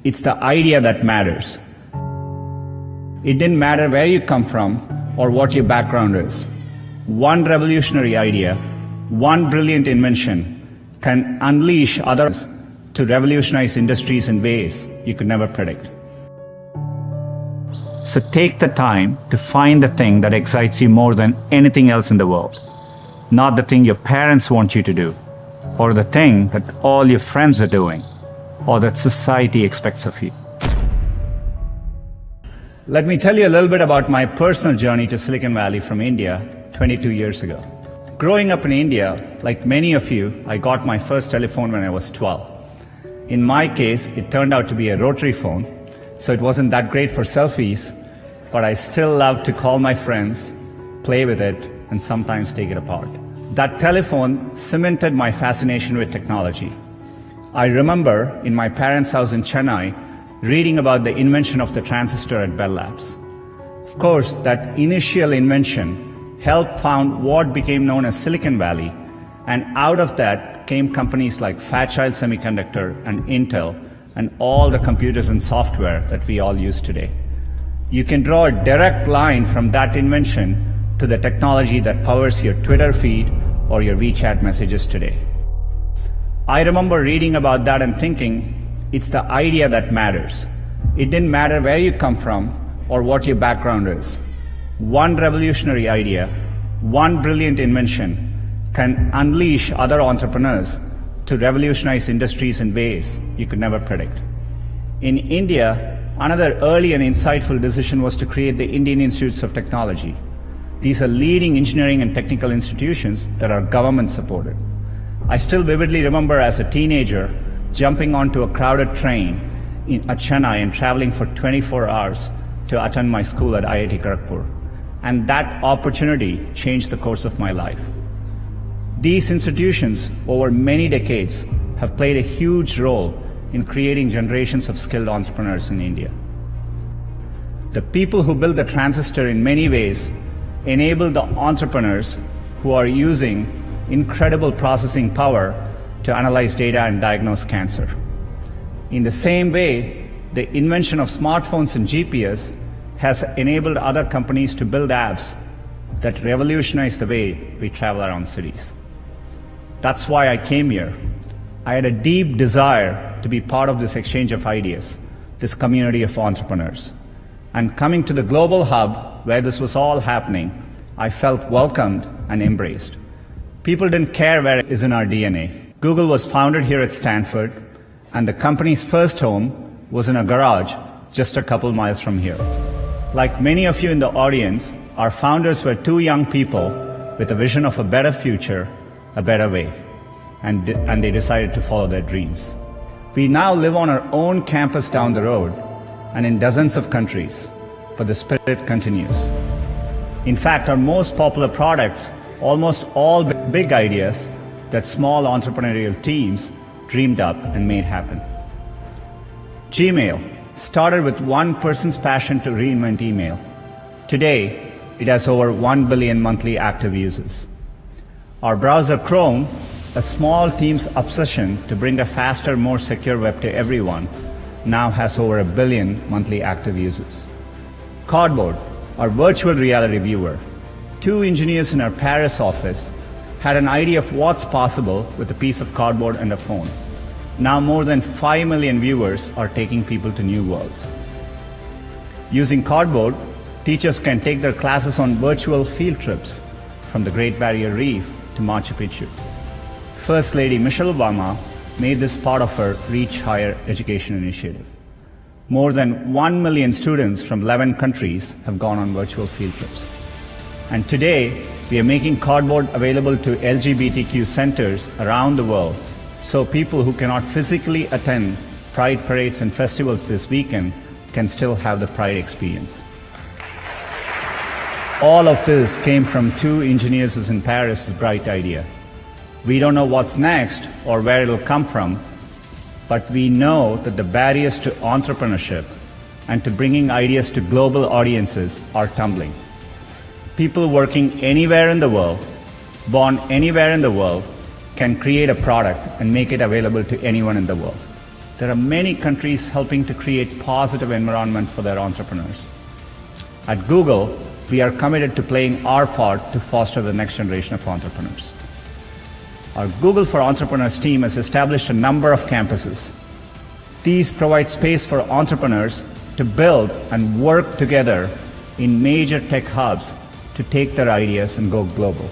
It's the idea that matters. It didn't matter where you come from or what your background is. One revolutionary idea, one brilliant invention can unleash others to revolutionize industries in ways you could never predict. So take the time to find the thing that excites you more than anything else in the world. Not the thing your parents want you to do, or the thing that all your friends are doing, or that society expects of you. Let me tell you a little bit about my personal journey to Silicon Valley from India 22 years ago. Growing up in India, like many of you, I got my first telephone when I was 12. In my case, it turned out to be a rotary phone, so it wasn't that great for selfies, but I still loved to call my friends, play with it, and sometimes take it apart. That telephone cemented my fascination with technology. I remember in my parents' house in Chennai reading about the invention of the transistor at Bell Labs. Of course, that initial invention helped found what became known as Silicon Valley, and out of that came companies like Fairchild Semiconductor and Intel and all the computers and software that we all use today. You can draw a direct line from that invention to the technology that powers your Twitter feed or your WeChat messages today. I remember reading about that and thinking, it's the idea that matters. It didn't matter where you come from or what your background is. One revolutionary idea, one brilliant invention can unleash other entrepreneurs to revolutionize industries in ways you could never predict. In India, another early and insightful decision was to create the Indian Institutes of Technology. These are leading engineering and technical institutions that are government supported. I still vividly remember as a teenager jumping onto a crowded train at Chennai and traveling for 24 hours to attend my school at IIT Kharagpur. And that opportunity changed the course of my life. These institutions, over many decades, have played a huge role in creating generations of skilled entrepreneurs in India. The people who built the transistor in many ways enable the entrepreneurs who are using incredible processing power to analyze data and diagnose cancer. In the same way, the invention of smartphones and GPS has enabled other companies to build apps that revolutionize the way we travel around cities. That's why I came here. I had a deep desire to be part of this exchange of ideas, this community of entrepreneurs. And coming to the global hub where this was all happening, I felt welcomed and embraced. People didn't care where it is in our DNA. Google was founded here at Stanford, and the company's first home was in a garage just a couple miles from here. Like many of you in the audience, our founders were two young people with a vision of a better future, a better way, and they decided to follow their dreams. We now live on our own campus down the road and in dozens of countries, but the spirit continues. In fact, our most popular products, almost all big ideas that small entrepreneurial teams dreamed up and made happen. Gmail started with one person's passion to reinvent email. Today, it has over 1 billion monthly active users. Our browser Chrome, a small team's obsession to bring a faster, more secure web to everyone, now has over 1 billion monthly active users. Cardboard, our virtual reality viewer, two engineers in our Paris office had an idea of what's possible with a piece of cardboard and a phone. Now more than 5 million viewers are taking people to new worlds. Using Cardboard, teachers can take their classes on virtual field trips from the Great Barrier Reef to Machu Picchu. First Lady Michelle Obama made this part of her Reach Higher Education initiative. More than 1 million students from 11 countries have gone on virtual field trips. And today, we are making Cardboard available to LGBTQ centers around the world, so people who cannot physically attend Pride parades and festivals this weekend can still have the Pride experience. All of this came from two engineers in Paris' bright idea. We don't know what's next or where it'll come from, but we know that the barriers to entrepreneurship and to bringing ideas to global audiences are tumbling. People working anywhere in the world, born anywhere in the world, can create a product and make it available to anyone in the world. there are many countries helping to create positive environment for their entrepreneurs. At Google, we are committed to playing our part to foster the next generation of entrepreneurs. Our Google for Entrepreneurs team has established a number of campuses. These provide space for entrepreneurs to build and work together in major tech hubs to take their ideas and go global.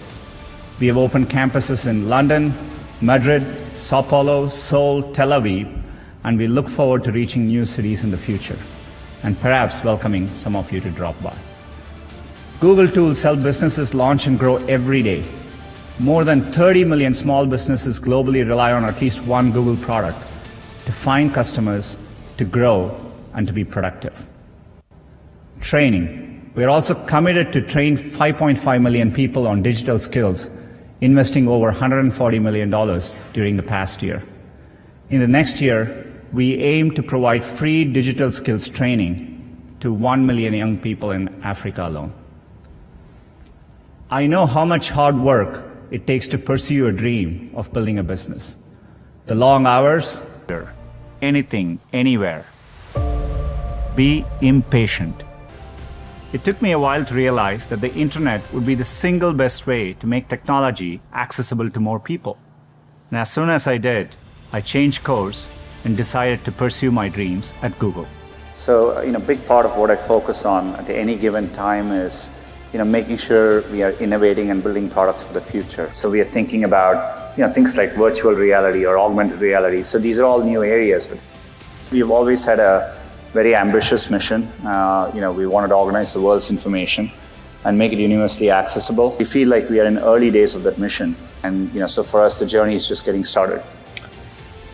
We have opened campuses in London, Madrid, Sao Paulo, Seoul, Tel Aviv, and we look forward to reaching new cities in the future and perhaps welcoming some of you to drop by. Google tools help businesses launch and grow every day. More than 30 million small businesses globally rely on at least one Google product to find customers, to grow, and to be productive. Training. We are also committed to train 5.5 million people on digital skills, investing over $140 million during the past year. In the next year, we aim to provide free digital skills training to 1 million young people in Africa alone. I know how much hard work it takes to pursue your dream of building a business. The long hours, anything, anywhere. Be impatient. It took me a while to realize that the internet would be the single best way to make technology accessible to more people. And as soon as I did, I changed course and decided to pursue my dreams at Google. So, a big part of what I focus on at any given time is making sure we are innovating and building products for the future. So we are thinking about, things like virtual reality or augmented reality. So these are all new areas, but we've always had a very ambitious mission. We wanted to organize the world's information and make it universally accessible. We feel like we are in early days of that mission. And, so for us, the journey is just getting started.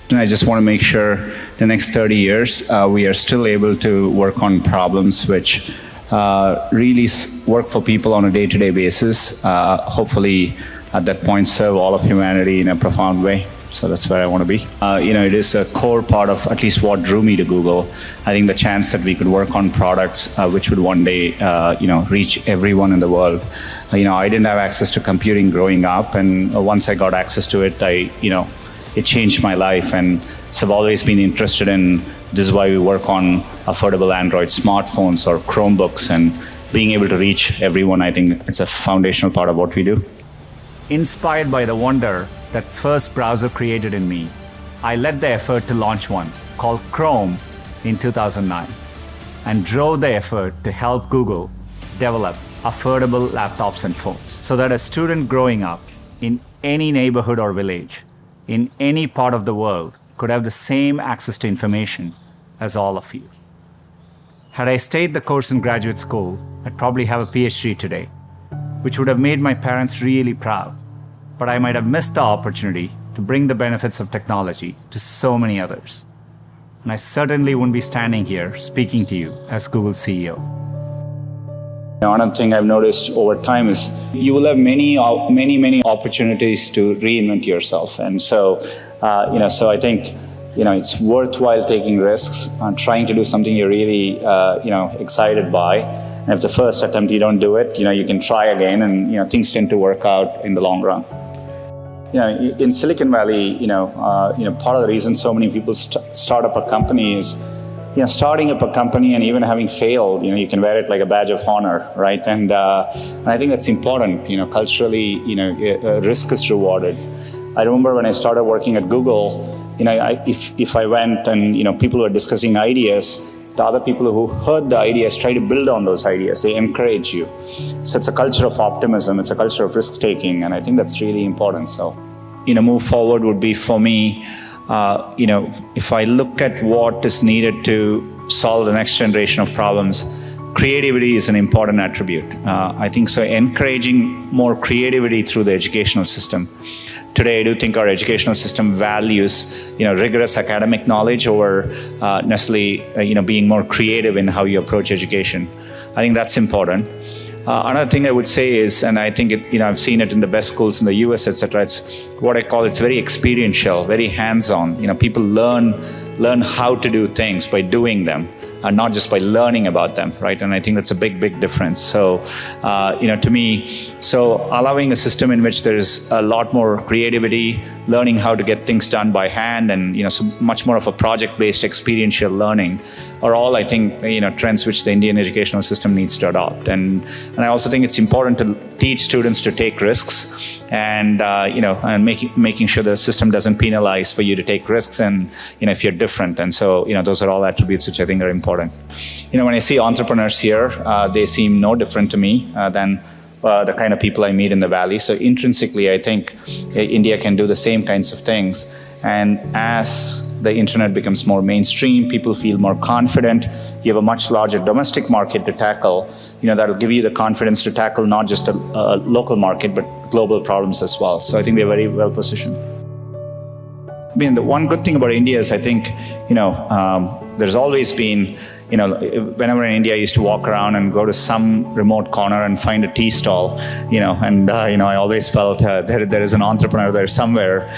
And I just want to make sure the next 30 years, we are still able to work on problems which really work for people on a day-to-day basis. Hopefully, at that point, serve all of humanity in a profound way. So that's where I want to be. It is a core part of at least what drew me to Google. I think the chance that we could work on products which would one day, reach everyone in the world. I didn't have access to computing growing up, and once I got access to it, it changed my life. And so I've always been interested in. This is why we work on affordable Android smartphones or Chromebooks, and being able to reach everyone, I think it's a foundational part of what we do. Inspired by the wonder that first browser created in me, I led the effort to launch one called Chrome in 2009 and drove the effort to help Google develop affordable laptops and phones so that a student growing up in any neighborhood or village in any part of the world could have the same access to information as all of you. Had I stayed the course in graduate school, I'd probably have a PhD today, which would have made my parents really proud. But I might have missed the opportunity to bring the benefits of technology to so many others. And I certainly wouldn't be standing here speaking to you as Google's CEO. Another thing I've noticed over time is you will have many opportunities to reinvent yourself. And so, so I think, it's worthwhile taking risks and trying to do something you're really, excited by. And if the first attempt you don't do it, you can try again, and, things tend to work out in the long run. In Silicon Valley, part of the reason so many people start up a company is, starting up a company and even having failed, you can wear it like a badge of honor, right? And I think that's important. Culturally, risk is rewarded. I remember when I started working at Google, if I went and people were discussing ideas, the other people who heard the ideas try to build on those ideas. They encourage you. So it's a culture of optimism. It's a culture of risk taking, and I think that's really important. So, move forward would be for me. If I look at what is needed to solve the next generation of problems, creativity is an important attribute. I think so. Encouraging more creativity through the educational system. Today, I do think our educational system values, rigorous academic knowledge over necessarily, being more creative in how you approach education. I think that's important. Another thing I would say is, and I think I've seen it in the best schools in the US, etc. It's what I call it's very experiential, very hands-on. People learn how to do things by doing them. not just by learning about them, right? And I think that's a big difference. So, to me, so allowing a system in which there's a lot more creativity, learning how to get things done by hand, and so much more of a project-based experiential learning are all, I think, trends which the Indian educational system needs to adopt. And I also think it's important to teach students to take risks, and and making sure the system doesn't penalize for you to take risks, and if you're different. And so those are all attributes which I think are important. When I see entrepreneurs here, they seem no different to me than the kind of people I meet in the Valley. So intrinsically, I think India can do the same kinds of things. And as the internet becomes more mainstream, people feel more confident. You have a much larger domestic market to tackle. That'll give you the confidence to tackle not just a local market, but global problems as well. So I think we're very well positioned. I mean, the one good thing about India is I think, there's always been, whenever in India I used to walk around and go to some remote corner and find a tea stall, I always felt there is an entrepreneur there somewhere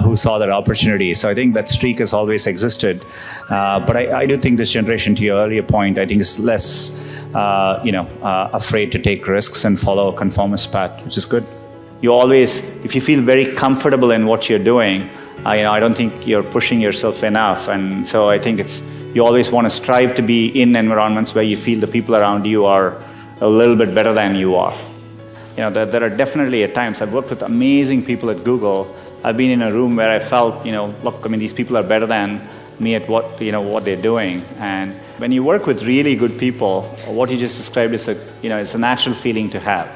who saw that opportunity. So I think that streak has always existed. But I do think this generation, to your earlier point, I think is less, afraid to take risks and follow a conformist path, which is good. You always, if you feel very comfortable in what you're doing, I don't think you're pushing yourself enough. And so I think you always want to strive to be in environments where you feel the people around you are a little bit better than you are. There are definitely at times, I've worked with amazing people at Google. I've been in a room where I felt, look, these people are better than me at what they're doing. And when you work with really good people, what you just described is it's a natural feeling to have.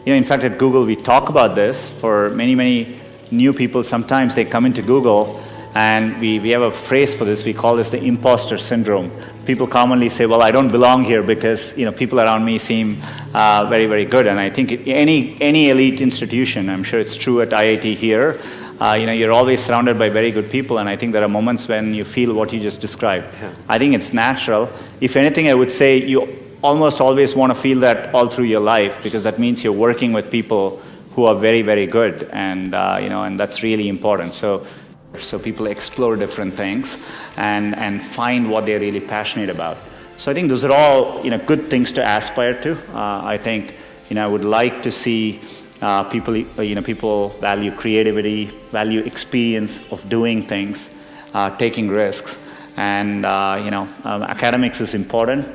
In fact, at Google, we talk about this for many new people. Sometimes they come into Google, and we have a phrase for this. We call this the imposter syndrome. People commonly say, well, I don't belong here because people around me seem very, very good. And I think any elite institution, I'm sure it's true at IIT here, you're always surrounded by very good people. And I think there are moments when you feel what you just described. Yeah. I think it's natural. If anything, I would say you almost always want to feel that all through your life, because that means you're working with people who are very, very good. And, and that's really important. So people explore different things and find what they're really passionate about. So I think those are all good things to aspire to. I think I would like to see people value creativity, value experience of doing things, taking risks, and academics is important,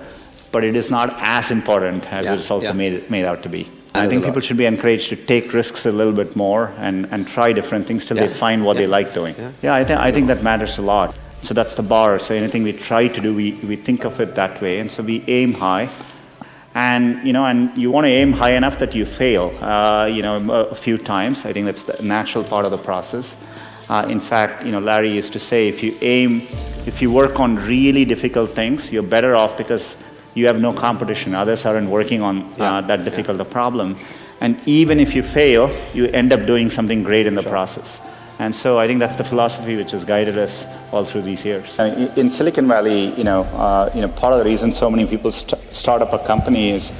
but it is not as important as it's also made out to be. I think people should be encouraged to take risks a little bit more and try different things till they find what they like doing. I think that matters a lot. So that's the bar. So anything we try to do, we think of it that way. And so we aim high. And, and you want to aim high enough that you fail, a few times. I think that's the natural part of the process. In fact, Larry used to say, if you work on really difficult things, you're better off because you have no competition. Others aren't working on that difficult a problem. And even if you fail, you end up doing something great in the process. And so I think that's the philosophy which has guided us all through these years. In Silicon Valley, part of the reason so many people start up a company is,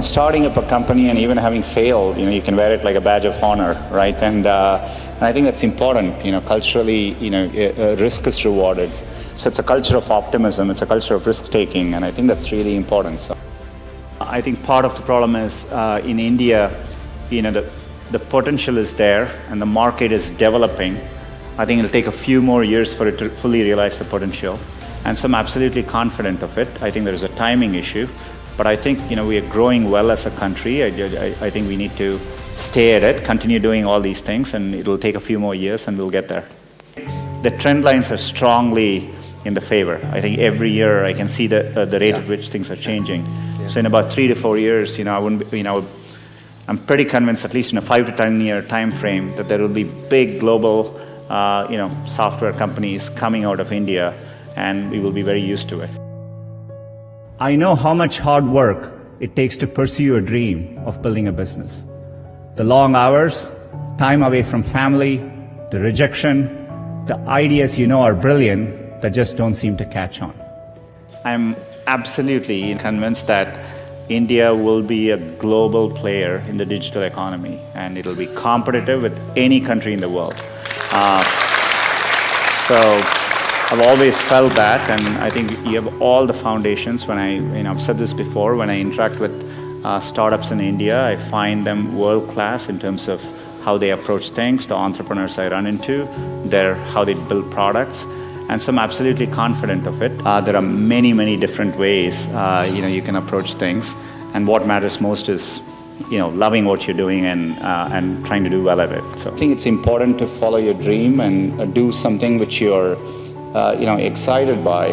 starting up a company and even having failed, you can wear it like a badge of honor, right? And I think that's important. Culturally, risk is rewarded. So it's a culture of optimism, it's a culture of risk-taking, and I think that's really important. So I think part of the problem is in India, the potential is there and the market is developing. I think it'll take a few more years for it to fully realize the potential. And so I'm absolutely confident of it. I think there's a timing issue, but I think we are growing well as a country. I think we need to stay at it, continue doing all these things, and it'll take a few more years and we'll get there. The trend lines are strongly in the favor. I think every year I can see the rate at which things are changing. So in about 3 to 4 years, I'm pretty convinced, at least in a 5 to 10 year time frame, that there will be big global, software companies coming out of India, and we will be very used to it. I know how much hard work it takes to pursue your dream of building a business. The long hours, time away from family, the rejection, the ideas are brilliant that just don't seem to catch on. I'm absolutely convinced that India will be a global player in the digital economy, and it'll be competitive with any country in the world. So I've always felt that, and I think you have all the foundations. I've said this before, when I interact with startups in India, I find them world-class in terms of how they approach things, the entrepreneurs I run into, how they build products, and so I'm absolutely confident of it. There are many, many different ways you can approach things, and what matters most is loving what you're doing and trying to do well at it. So I think it's important to follow your dream and do something which you're excited by.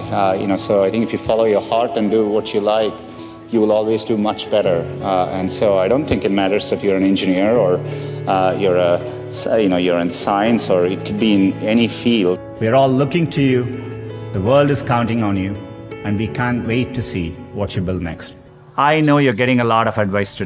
So I think if you follow your heart and do what you like, you will always do much better. And so I don't think it matters that you're an engineer or you're in science, or it could be in any field. We're all looking to you. The world is counting on you, and we can't wait to see what you build next. I know you're getting a lot of advice today.